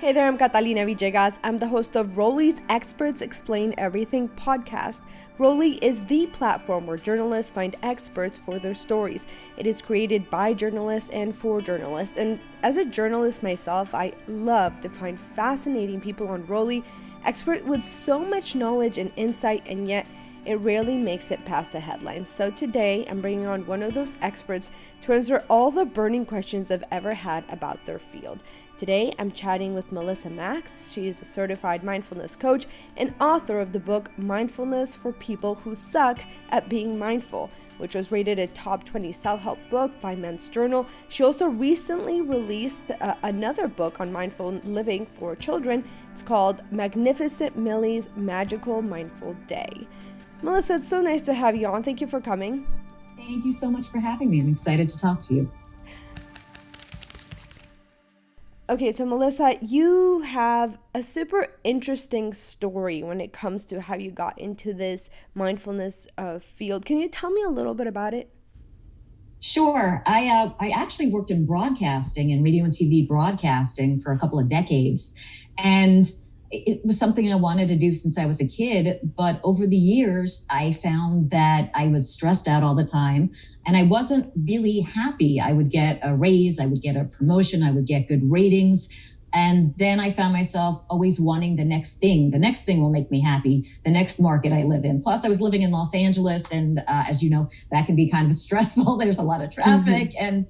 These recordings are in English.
Hey there, I'm Catalina Villegas. I'm the host of Rolli's Experts Explain Everything podcast. Rolli is the platform where journalists find experts for their stories. It is created by journalists and for journalists. And as a journalist myself, I love to find fascinating people on Rolli, experts with so much knowledge and insight, and yet it rarely makes it past the headlines. So today, I'm bringing on one of those experts to answer all the burning questions I've ever had about their field. Today, I'm chatting with Maxx. She is a certified mindfulness coach and author of the book Mindfulness for People Who Suck at Being Mindful, which was rated a top 20 self-help book by Men's Journal. She also recently released another book on mindful living for children. It's called Magnificent Millie's Magical Mindful Day. Melissa, it's so nice to have you on. Thank you for coming. Thank you so much for having me. I'm excited to talk to you. Okay, so Melissa, you have a super interesting story when it comes to how you got into this mindfulness field. Can you tell me a little bit about it? Sure. I actually worked in broadcasting and radio and TV broadcasting for a couple of decades. And it was something I wanted to do since I was a kid. But over the years, I found that I was stressed out all the time and I wasn't really happy. I would get a raise, I would get a promotion, I would get good ratings. And then I found myself always wanting the next thing. The next thing will make me happy, the next market I live in. Plus, I was living in Los Angeles. And as you know, that can be kind of stressful. There's a lot of traffic. And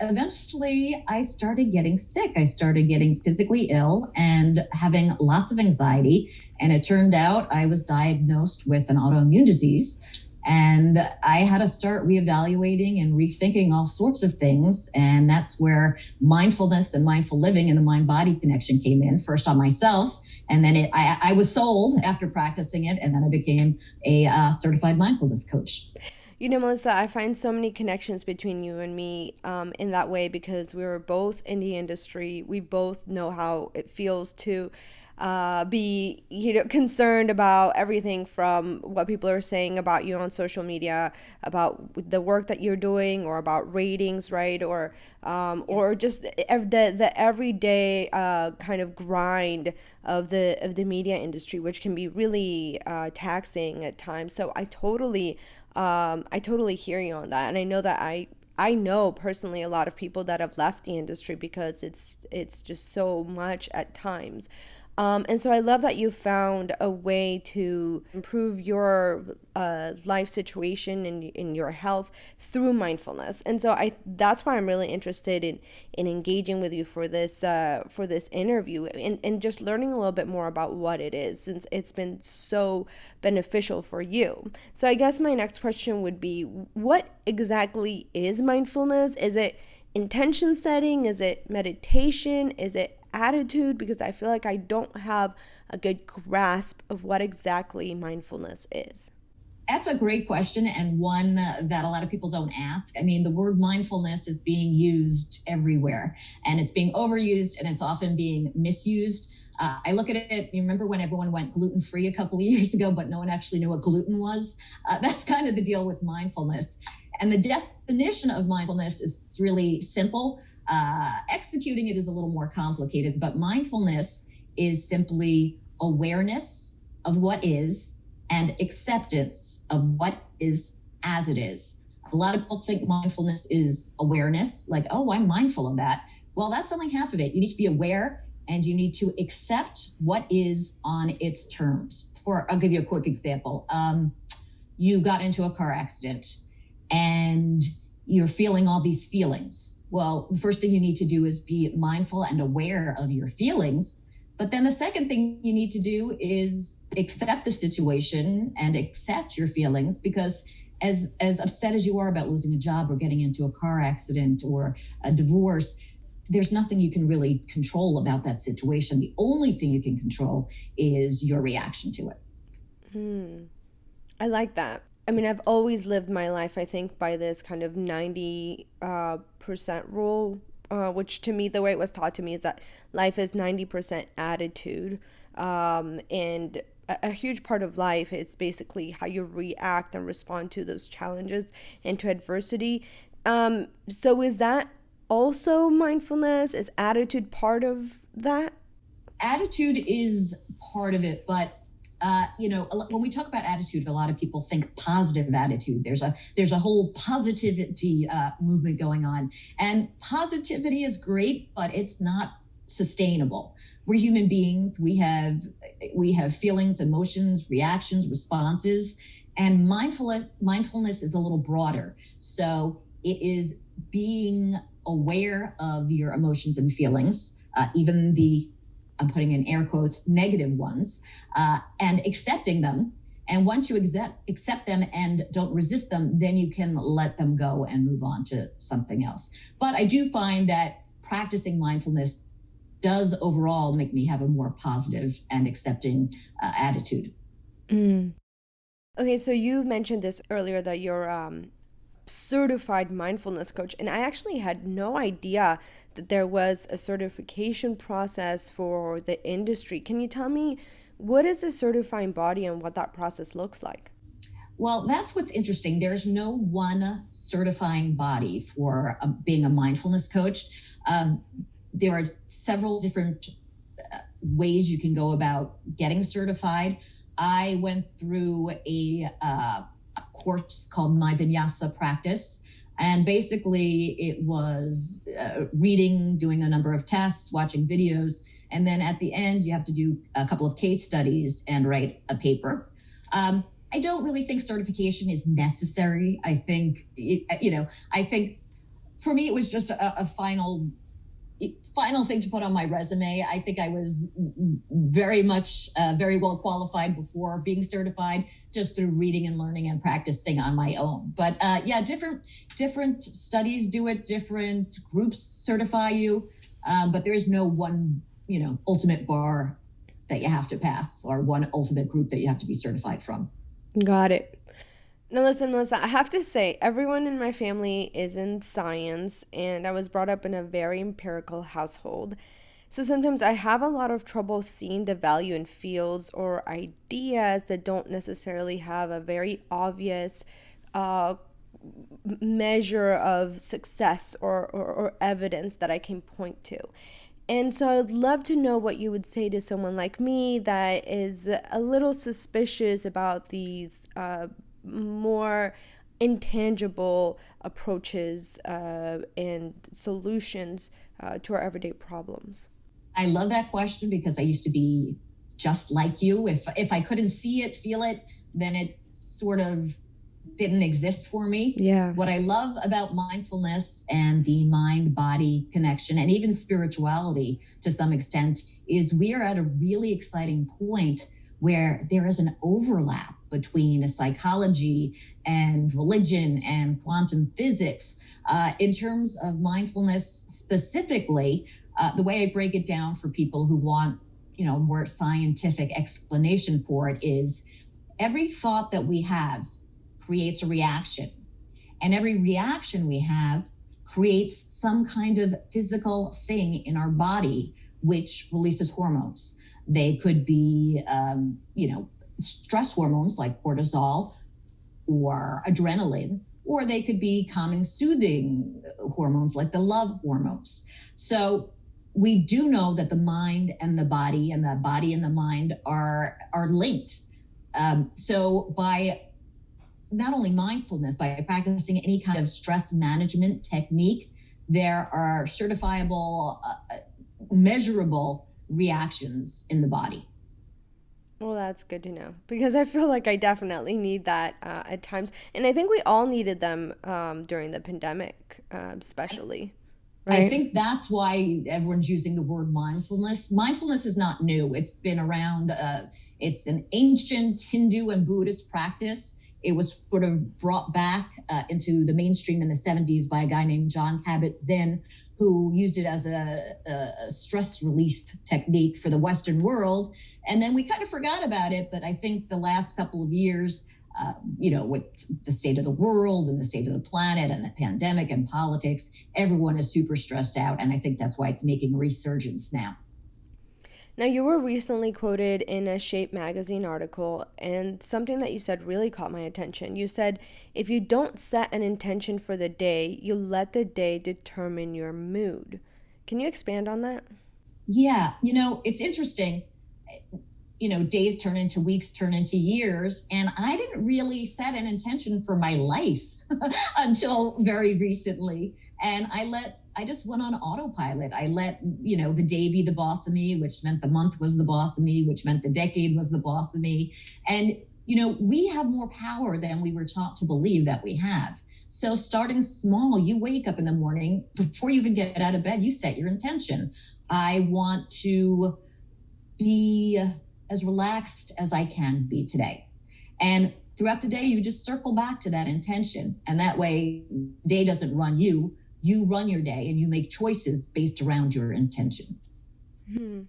eventually, I started getting sick. I started getting physically ill and having lots of anxiety. And it turned out I was diagnosed with an autoimmune disease. And I had to start reevaluating and rethinking all sorts of things. And that's where mindfulness and mindful living and the mind-body connection came in, first on myself. And then I was sold after practicing it. And then I became a certified mindfulness coach. You know, Melissa, I find so many connections between you and me in that way because we were both in the industry. We both know how it feels to be concerned about everything from what people are saying about you on social media, about the work that you're doing, or about ratings, right? Or just the everyday kind of grind of the media industry, which can be really taxing at times. So I totally hear you on that, and I know that I know personally a lot of people that have left the industry because it's just so much at times. And so I love that you found a way to improve your life situation and in your health through mindfulness. And so that's why I'm really interested in engaging with you for this interview and just learning a little bit more about what it is, since it's been so beneficial for you. So I guess my next question would be, what exactly is mindfulness? Is it intention setting? Is it meditation? Is it attitude? Because I feel like I don't have a good grasp of what exactly mindfulness is. That's a great question, and one that a lot of people don't ask. I mean, the word mindfulness is being used everywhere, and it's being overused, and it's often being misused. I look at it, you remember when everyone went gluten-free a couple of years ago, but no one actually knew what gluten was? That's kind of the deal with mindfulness. And the definition of mindfulness is really simple. Executing it is a little more complicated, but mindfulness is simply awareness of what is and acceptance of what is as it is. A lot of people think mindfulness is awareness, like, oh, I'm mindful of that. Well, that's only half of it. You need to be aware and you need to accept what is on its terms. I'll give you a quick example. You got into a car accident and you're feeling all these feelings. Well, the first thing you need to do is be mindful and aware of your feelings. But then the second thing you need to do is accept the situation and accept your feelings, because as upset as you are about losing a job or getting into a car accident or a divorce, there's nothing you can really control about that situation. The only thing you can control is your reaction to it. I like that. I mean, I've always lived my life, I think, by this kind of 90% rule, which to me, the way it was taught to me is that life is 90% attitude. And a huge part of life is basically how you react and respond to those challenges and to adversity. So is that also mindfulness? Is attitude part of that? Attitude is part of it, but when we talk about attitude, a lot of people think positive attitude. There's a whole positivity movement going on, and positivity is great, but it's not sustainable. We're human beings. We have feelings, emotions, reactions, responses, and mindfulness is a little broader. So it is being aware of your emotions and feelings, even the, I'm putting in air quotes, negative ones, and accepting them. And once you accept them and don't resist them, then you can let them go and move on to something else. But I do find that practicing mindfulness does overall make me have a more positive and accepting attitude. Mm. Okay, so you've mentioned this earlier that you're certified mindfulness coach, and I actually had no idea that there was a certification process for the industry. Can you tell me what is a certifying body and what that process looks like? Well, that's what's interesting. There's no one certifying body for being a mindfulness coach. Um, there are several different ways you can go about getting certified. I went through a course called My Vinyasa Practice. And basically, it was reading, doing a number of tests, watching videos. And then at the end, you have to do a couple of case studies and write a paper. I don't really think certification is necessary. I think for me, it was just a final thing to put on my resume. I think I was very much very well qualified before being certified, just through reading and learning and practicing on my own. But yeah, different studies do it, different groups certify you, but there is no one ultimate bar that you have to pass, or one ultimate group that you have to be certified from. Got it. Now, listen, Melissa, I have to say, everyone in my family is in science, and I was brought up in a very empirical household. So sometimes I have a lot of trouble seeing the value in fields or ideas that don't necessarily have a very obvious uh, measure of success or evidence that I can point to. And so I'd love to know what you would say to someone like me that is a little suspicious about these more intangible approaches and solutions to our everyday problems. I love that question because I used to be just like you. If I couldn't see it, feel it, then it sort of didn't exist for me. Yeah. What I love about mindfulness and the mind body connection, and even spirituality to some extent, is we are at a really exciting point where there is an overlap between psychology and religion and quantum physics. In terms of mindfulness specifically, the way I break it down for people who want more scientific explanation for it is every thought that we have creates a reaction. And every reaction we have creates some kind of physical thing in our body, which releases hormones. They could be, stress hormones like cortisol or adrenaline, or they could be calming, soothing hormones like the love hormones. So we do know that the mind and the body and the mind are linked. So by not only mindfulness, by practicing any kind of stress management technique, there are certifiable, measurable reactions in the body. Well, that's good to know because I feel like I definitely need that at times. And I think we all needed them during the pandemic, especially, I right? think that's why everyone's using the word mindfulness. Mindfulness is not new. It's been around. It's an ancient Hindu and Buddhist practice. It was sort of brought back into the mainstream in the 70s by a guy named John Kabat-Zinn, who used it as a stress relief technique for the Western world. And then we kind of forgot about it. But I think the last couple of years, with the state of the world and the state of the planet and the pandemic and politics, everyone is super stressed out. And I think that's why it's making a resurgence now. Now, you were recently quoted in a Shape magazine article, and something that you said really caught my attention. You said, if you don't set an intention for the day, you let the day determine your mood. Can you expand on that? Yeah, it's interesting. Days turn into weeks, turn into years. And I didn't really set an intention for my life until very recently. And I just went on autopilot. I let, the day be the boss of me, which meant the month was the boss of me, which meant the decade was the boss of me. And, we have more power than we were taught to believe that we have. So starting small, you wake up in the morning, before you even get out of bed, you set your intention. I want to be as relaxed as I can be today. And throughout the day, you just circle back to that intention. And that way, day doesn't run you. You run your day and you make choices based around your intention. Hmm.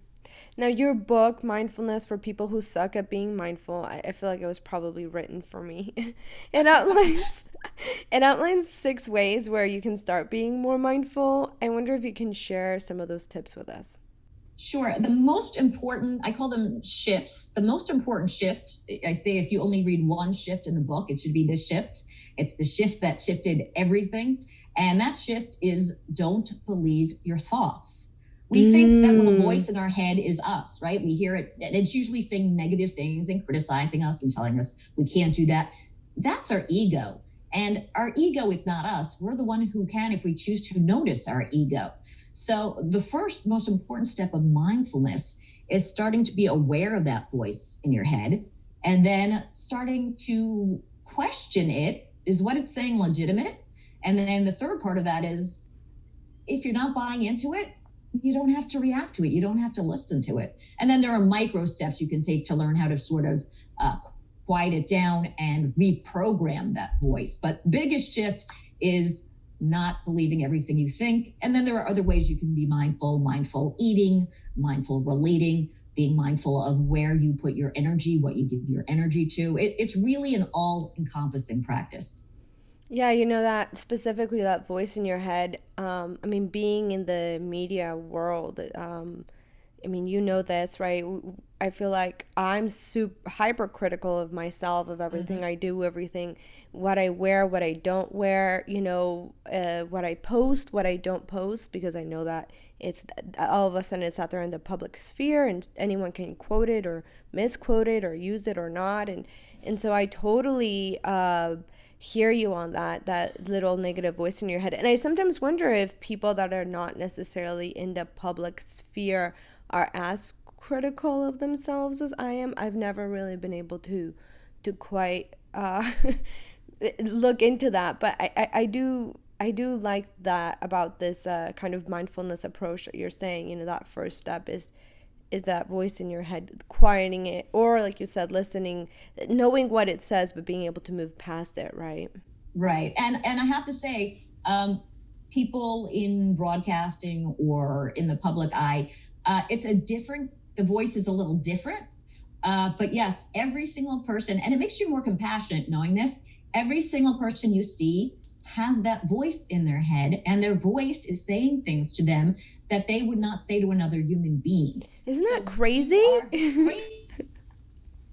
Now, your book, Mindfulness for People Who Suck at Being Mindful, I feel like it was probably written for me. it outlines it outlines 6 ways where you can start being more mindful. I wonder if you can share some of those tips with us. Sure. The most important, I call them shifts. The most important shift, I say if you only read one shift in the book, it should be this shift. It's the shift that shifted everything. And that shift is don't believe your thoughts. We think that little Mm. voice in our head is us, right? We hear it, and it's usually saying negative things and criticizing us and telling us we can't do that. That's our ego. And our ego is not us. We're the one who can, if we choose to, notice our ego. So the first most important step of mindfulness is starting to be aware of that voice in your head and then starting to question it. Is what it's saying legitimate? And then the third part of that is, if you're not buying into it, you don't have to react to it. You don't have to listen to it. And then there are micro steps you can take to learn how to sort of quiet it down and reprogram that voice. But biggest shift is not believing everything you think. And then there are other ways you can be mindful eating, mindful relating, being mindful of where you put your energy, what you give your energy to. It's really an all encompassing practice. Yeah, that specifically that voice in your head. I mean, being in the media world, I mean, this, right? I feel like I'm super hypercritical of myself, of everything I do, everything, what I wear, what I don't wear, what I post, what I don't post, because I know that it's all of a sudden it's out there in the public sphere and anyone can quote it or misquote it or use it or not. And so I totally, hear you on that little negative voice in your head. And I sometimes wonder if people that are not necessarily in the public sphere are as critical of themselves as I am. I've never really been able to quite look into that, but I do like that about this kind of mindfulness approach that you're saying. That first step is that voice in your head, quieting it, or like you said, listening, knowing what it says, but being able to move past it, right? Right. And I have to say, people in broadcasting or in the public eye, the voice is a little different. But yes, every single person, and it makes you more compassionate knowing this, every single person you see has that voice in their head, and their voice is saying things to them that they would not say to another human being. Isn't So that crazy? it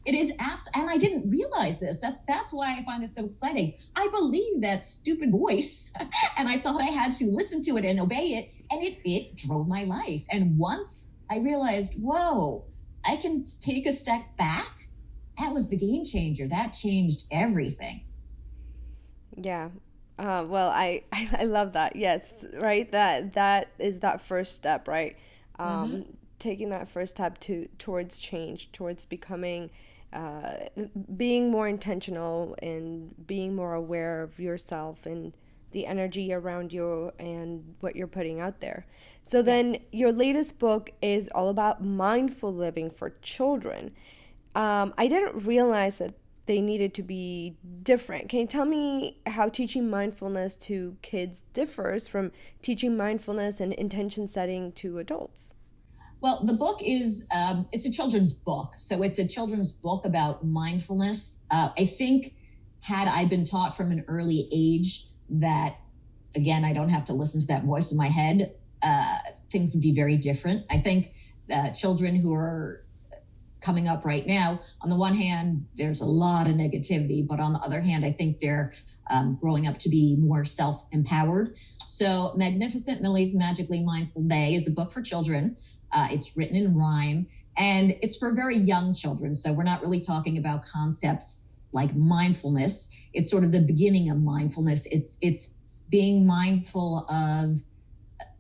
is and I didn't realize this. That's why I find it so exciting. I believe that stupid voice, and I thought I had to listen to it and obey it, and it drove my life. And once I realized, whoa, I can take a step back. That was the game changer. That changed everything. Yeah. Well, I love that. Yes, right. That is that first step, right? Mm-hmm. Taking that first step towards change, towards becoming, being more intentional and being more aware of yourself and the energy around you and what you're putting out there. So then, Yes. your latest book is all about mindful living for children. I didn't realize that they needed to be different. Can you tell me how teaching mindfulness to kids differs from teaching mindfulness and intention setting to adults? Well, the book is, it's a children's book. So it's a children's book about mindfulness. I think had I been taught from an early age that, again, I don't have to listen to that voice in my head, things would be very different. I think children who are coming up right now, on the one hand, there's a lot of negativity, but on the other hand, I think they're growing up to be more self-empowered. So Magnificent Millie's Magically Mindful Day is a book for children. It's written in rhyme, and it's for very young children. So we're not really talking about concepts like mindfulness. It's sort of the beginning of mindfulness. It's being mindful of,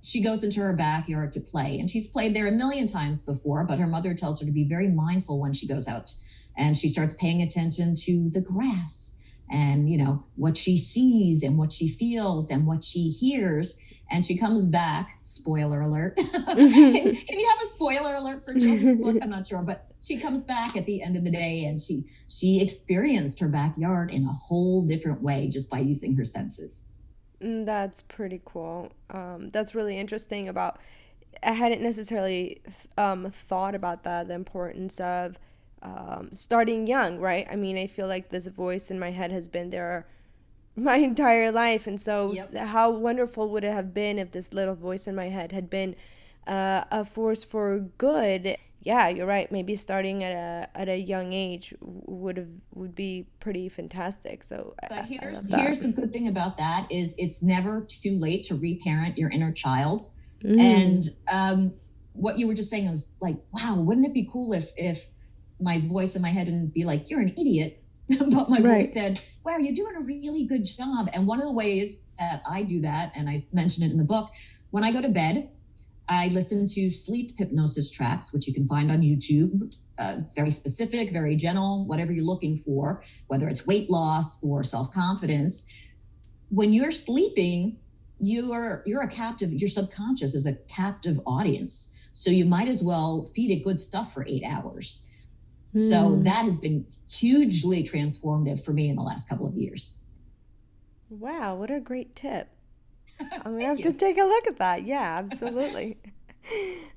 she goes into her backyard to play, and she's played there a million times before, but her mother tells her to be very mindful when she goes out, and she starts paying attention to the grass and, what she sees and what she feels and what she hears. And she comes back, spoiler alert. Can you have a spoiler alert for children's book? I'm not sure, but she comes back at the end of the day, and she experienced her backyard in a whole different way just by using her senses. That's pretty cool. That's really interesting about, I hadn't necessarily thought about that, the importance of starting young, right? I mean, I feel like this voice in my head has been there my entire life. And so, Yep. how wonderful would it have been if this little voice in my head had been a force for good? Yeah, you're right. Maybe starting at a young age would be pretty fantastic. So But I here's love that. here's the good thing about that is it's never too late to reparent your inner child. Mm, And what you were just saying is like, wow, wouldn't it be cool if my voice in my head didn't be like, you're an idiot, but my right. voice said, wow, you're doing a really good job. And one of the ways that I do that, and I mentioned it in the book, when I go to bed, I listen to sleep hypnosis tracks, which you can find on YouTube. Very specific, very gentle, whatever you're looking for, whether it's weight loss or self-confidence. When you're sleeping, you're a captive, your subconscious is a captive audience. So you might as well feed it good stuff for 8 hours. So Mm. that has been hugely transformative for me in the last couple of years. Wow, what a great tip. I'm gonna Thank have to you. take a look at that. Yeah, absolutely.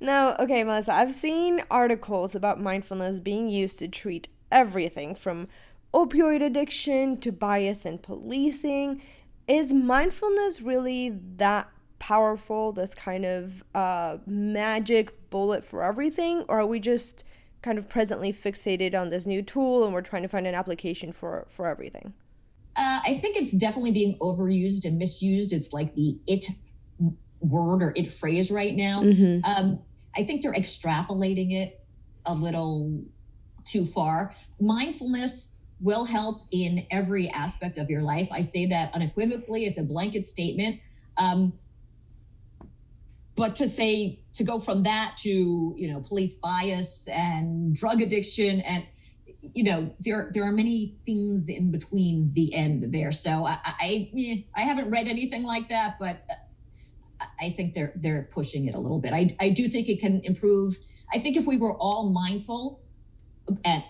Now, okay, Melissa, I've seen articles about mindfulness being used to treat everything from opioid addiction to bias in policing. Is mindfulness really that powerful, this kind of magic bullet for everything? Or are we just kind of presently fixated on this new tool and we're trying to find an application for everything? I think it's definitely being overused and misused. It's like the it word or it phrase right now. Mm-hmm. I think they're extrapolating it a little too far. Mindfulness will help in every aspect of your life. I say that unequivocally. It's a blanket statement. Um, but to go from that to, police bias and drug addiction and, there are many things in between the end there. So I haven't read anything like that, but I think they're pushing it a little bit. I do think it can improve. I think if we were all mindful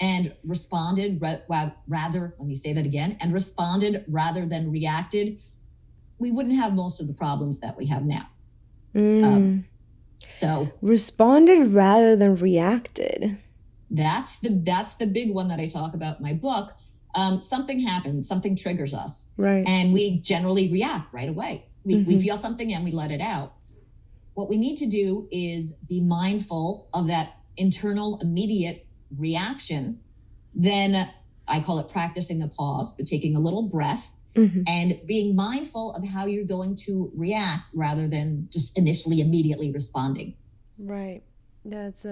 and responded rather, let me say that again, and responded rather than reacted, we wouldn't have most of the problems that we have now. Mm. So Responded rather than reacted. that's the big one that I talk about in my book. Something happens, something triggers us, Right. and we generally react right away. We feel something and we let it out. What we need to do is be mindful of that internal immediate reaction. Then I call it practicing the pause, but taking a little breath and being mindful of how you're going to react rather than just initially immediately responding. Right. That's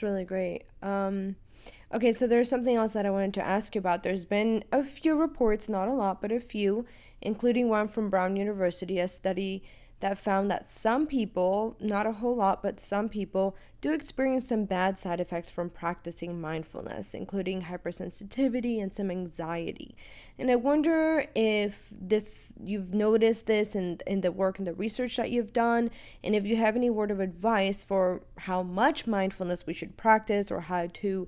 really great. Okay, so there's something else that I wanted to ask you about. There's been a few reports, not a lot, but a few, including one from Brown University, a study that found that some people, not a whole lot, but some people do experience some bad side effects from practicing mindfulness, including hypersensitivity and some anxiety. And I wonder if you've noticed this in the work and the research that you've done, and if you have any word of advice for how much mindfulness we should practice or how to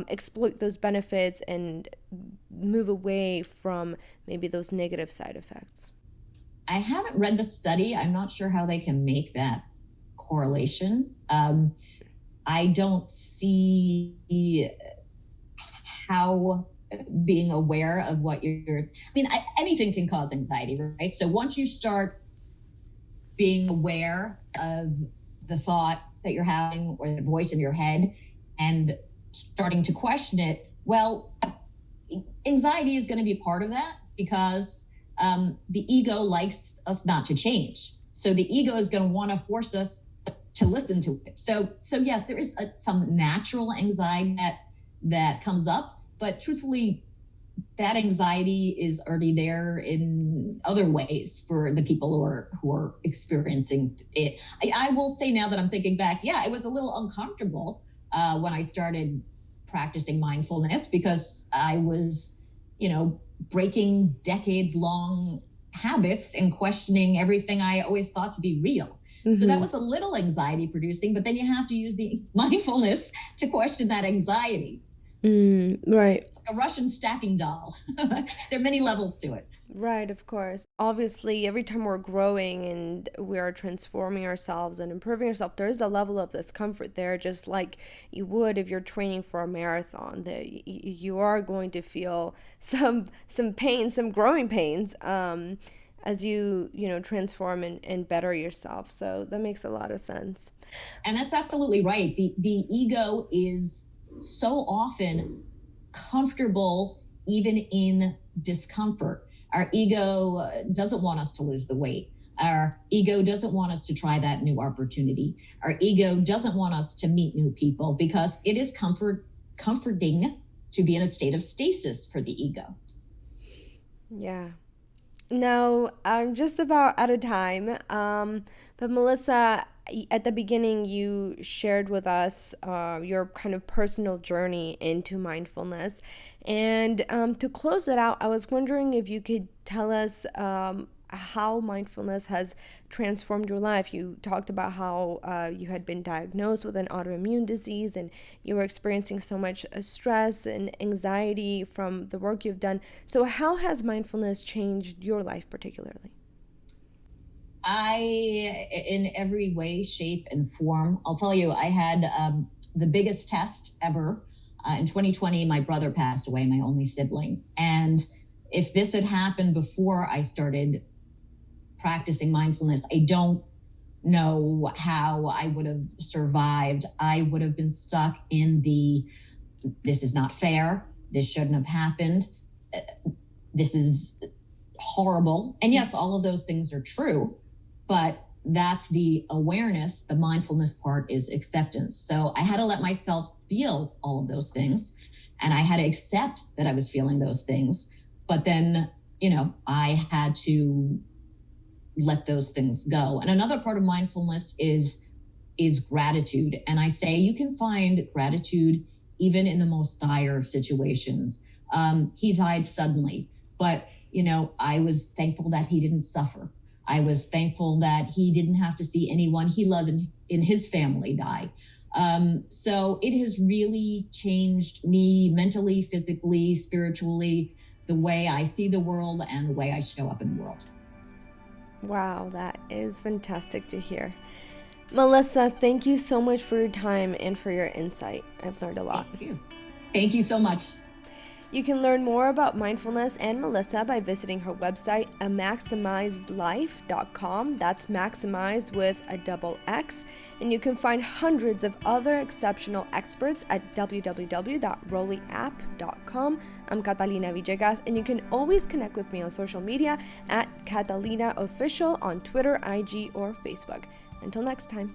exploit those benefits and move away from maybe those negative side effects. I haven't read the study. I'm not sure how they can make that correlation. I don't see how being aware of what anything can cause anxiety, right? So once you start being aware of the thought that you're having or the voice in your head and starting to question it, well, anxiety is going to be part of that because the ego likes us not to change. So the ego is going to want to force us to listen to it. So yes, there is some natural anxiety that comes up, but truthfully, that anxiety is already there in other ways for the people who are experiencing it. I will say now that I'm thinking back, yeah, it was a little uncomfortable when I started practicing mindfulness, because I was, breaking decades long habits and questioning everything I always thought to be real. So that was a little anxiety producing, but then you have to use the mindfulness to question that anxiety. Right. It's like a Russian stacking doll. There are many levels to it. Right, of course. Obviously, every time we're growing and we are transforming ourselves and improving ourselves, there is a level of discomfort there, just like you would if you're training for a marathon. That you are going to feel some pain, some growing pains, as you transform and better yourself. So that makes a lot of sense. And that's absolutely right. The ego is so often comfortable even in discomfort. Our ego doesn't want us to lose the weight. Our ego doesn't want us to try that new opportunity. Our ego doesn't want us to meet new people, because it is comforting to be in a state of stasis for the ego. Yeah. Now, I'm just about out of time. But Melissa, at the beginning, you shared with us your kind of personal journey into mindfulness. And to close it out, I was wondering if you could tell us how mindfulness has transformed your life. You talked about how you had been diagnosed with an autoimmune disease and you were experiencing so much stress and anxiety from the work you've done. So how has mindfulness changed your life particularly? In every way, shape, and form, I'll tell you, I had the biggest test ever. In 2020, my brother passed away, my only sibling. And if this had happened before I started practicing mindfulness, I don't know how I would have survived. I would have been stuck in this is not fair. This shouldn't have happened. This is horrible. And yes, all of those things are true, but that's the awareness. The mindfulness part is acceptance. So I had to let myself feel all of those things, and I had to accept that I was feeling those things. But then, I had to let those things go. And another part of mindfulness is gratitude. And I say you can find gratitude even in the most dire of situations. He died suddenly, but I was thankful that he didn't suffer. I was thankful that he didn't have to see anyone he loved in his family die. So it has really changed me mentally, physically, spiritually, the way I see the world and the way I show up in the world. Wow, that is fantastic to hear. Melissa, thank you so much for your time and for your insight. I've learned a lot. Thank you. Thank you so much. You can learn more about mindfulness and Melissa by visiting her website, amaximizedlife.com. That's maximized with a double X. And you can find hundreds of other exceptional experts at www.rolliapp.com. I'm Catalina Villegas, and you can always connect with me on social media at Catalina Official on Twitter, IG, or Facebook. Until next time.